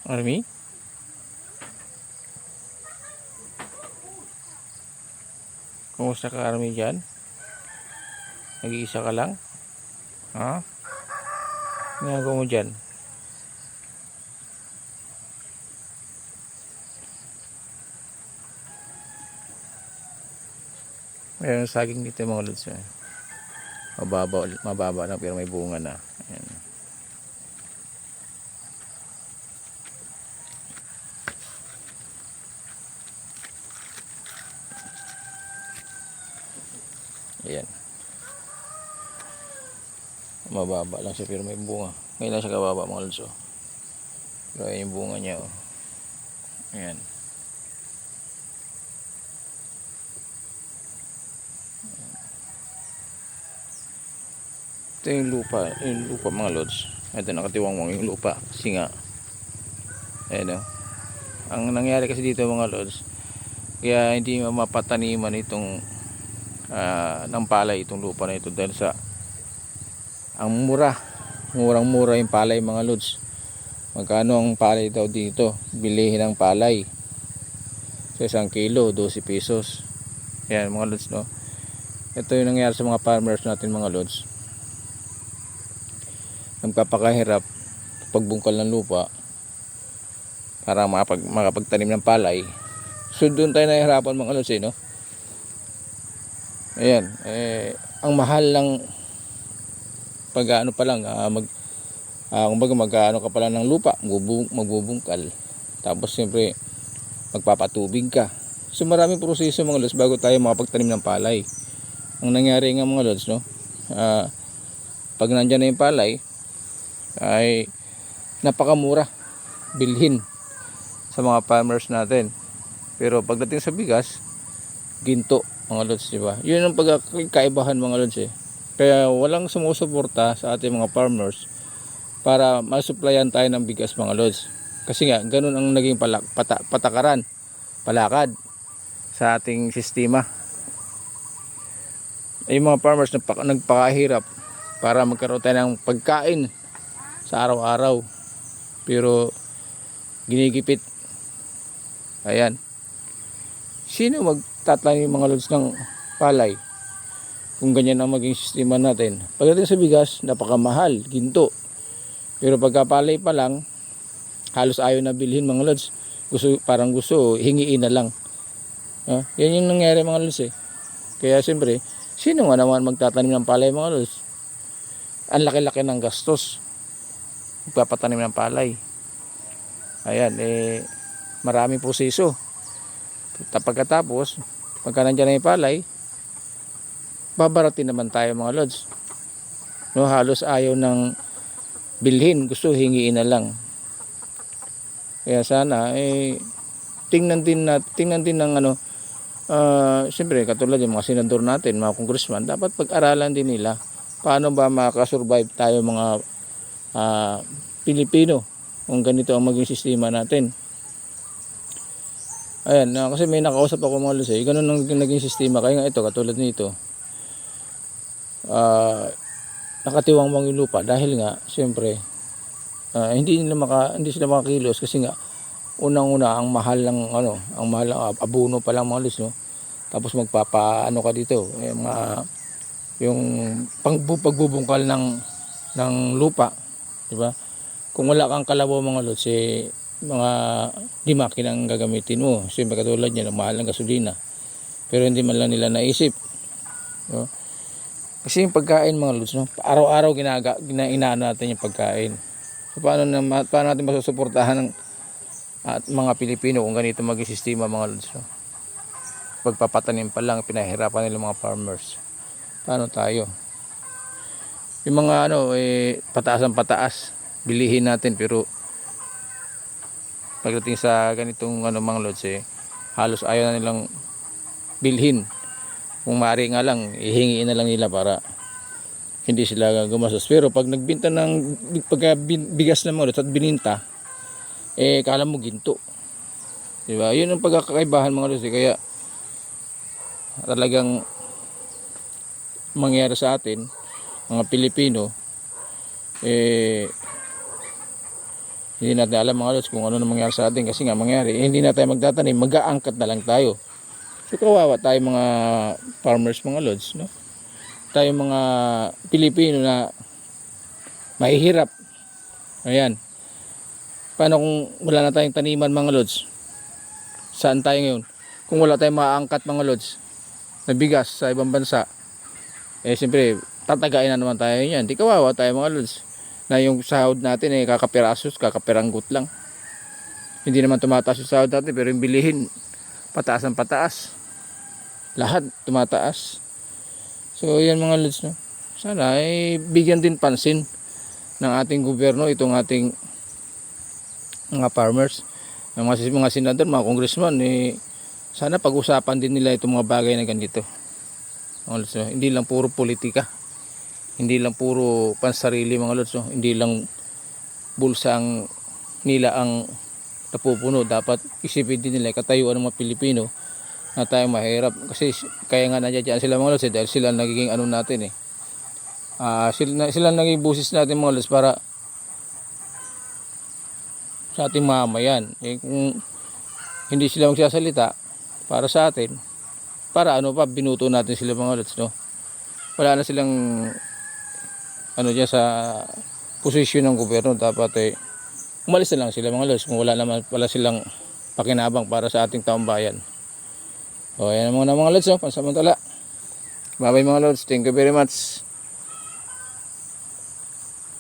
Army? Kumusta ka, Army, dyan? Nag-iisa ka lang? Ha? Ginagawa mo dyan? Mayroon saging dito mga lods. Mababa lang pero may bunga na. Ayan. Ayan. Mababa lang siya pero may bunga. Ngayon lang siya kababa mga lods. Pero ayan yung bunga niya. Ayan. Ito yung lupa mga lods. Ito nakatiwangwang yung lupa kasi nga ayan o. Ang nangyari kasi dito mga lods, kaya hindi mapataniman itong ng palay itong lupa na ito dahil sa ang murang-mura yung palay mga lods. Magkano ang palay daw dito? Bilihin ng palay sa 1 kilo 12 pesos. Ayan mga lods, no. Ito yung nangyari sa mga farmers natin mga lods. Nagpapakahirap pagbungkal ng lupa para makapagtanim ng palay. So doon tayo nahihirapan mga lods, no. Ayan, ang mahal lang pag ano pa lang kumbaga mag-ano ka pala ng lupa, magbubungkal. Tapos siyempre magpapatubig ka. So maraming proseso mga lods bago tayo makapagtanim ng palay. Ang nangyari nga mga lods, no, pag nandiyan na yung palay ay napakamura bilhin sa mga farmers natin. Pero pagdating sa bigas, ginto mga lods, di ba? Yun ang pagkaibahan mga lods Kaya walang sumusuporta sa ating mga farmers para masupplyan tayo ng bigas mga lods. Kasi nga ganun ang naging palakad sa ating sistema. Yung mga farmers nagpakahirap para magkaroon tayo ng pagkain sa araw-araw. Pero ginigipit. Ayan. Sino magtatanim mga lods ng palay kung ganyan ang maging sistema natin? Pagdating sa bigas, napakamahal, ginto. Pero pagkapalay pa lang, halos ayaw na bilhin mga lods. Parang gusto, hingiin na lang. Yan yung nangyari mga lods Kaya siyempre, sino nga naman magtatanim ng palay mga lods? Ang laki-laki ng gastos. Magpapatanim ng palay. Ayan, maraming proseso. Pagkatapos, pagka nandiyan na yung palay, babaratin naman tayo mga lods. No, halos ayaw ng bilhin, gusto hingiin na lang. Kaya sana tingnan din ng siyempre katulad yung mga senador natin, mga congressman, dapat pag-aralan din nila paano ba makasurvive tayo mga Pilipino kung ganito ang maging sistema natin. Ayan, kasi may nakausap ako mga lods ganun ang naging sistema. Kaya nga ito, katulad nito, nakatiwangwang yung lupa dahil nga siyempre hindi sila makakilos kasi nga unang-una ang mahal ng abono pa lang mga lods, no. Tapos magpapaano ka dito, yung pagbubungkal ng lupa, di ba? Kung wala kang kalabaw mga lods, mga di makinang gagamitin mo. Siyempre katulad niya, mahal ng gasolina. Pero hindi man lang nila naisip, no? Kasi yung pagkain mga lods, no, araw-araw inaano natin yung pagkain. So paano natin masusuportahan ng mga Pilipino kung ganito maging sistema mga lods, no? Pagpapatanim pa lang pinahirapan nila mga farmers. Paano tayo? Yung mga pataas ang pataas bilihin natin, pero pagdating sa ganitong mga lods halos ayaw na nilang bilhin. Kung maaari nga lang ihingiin na lang nila para hindi sila gumastos. Pero pag nagbenta bigas na mga lods at bininta, kala mo ginto. Di ba? Yun ang pagkakaibahan mga lods. Kaya talagang mangyari sa atin, mga Pilipino, hindi natin alam mga lods kung ano na mangyari sa atin. Kasi nga mangyari, hindi na tayo magtatanim, mag-aangkat na lang tayo. So kawawa tayo mga farmers mga lods, no? Tayo mga Pilipino na mahihirap. Ayan. Paano kung wala na tayong taniman mga lods? Saan tayo ngayon? Kung wala tayong maaangkat mga lods na bigas sa ibang bansa, siyempre tatagain na naman tayo yan. Di kawawa tayo mga lods na yung sahod natin kakapirasos, kakapiranggot lang. Hindi naman tumataas yung sahod natin, pero yung bilihin pataas ang pataas. Lahat tumataas. So yan mga lods, no? Sana bigyan din pansin ng ating gobyerno itong ating mga farmers, ng mga senador, mga congressman, sana pag-usapan din nila itong mga bagay na ganito. So, hindi lang puro politika, hindi lang puro pansarili mga lods, so, hindi lang bulsang nila ang napupuno. Dapat isipin din nila katayuan ng mga Pilipino na tayo mahirap. Kasi kaya nga nandiyan sila mga lods dahil sila nagiging ano natin sila naging busis natin mga lods para sa ating mamayan. Kung hindi sila magsasalita para sa atin, para ano pa, binuto natin sila mga lods, no? Wala na silang ano dyan sa posisyon ng gobyerno. Dapat umalis na lang sila mga lods kung wala naman pala silang pakinabang para sa ating taong bayan. O yan mga lods, pansamantala. Bye bye mga lods, thank you very much.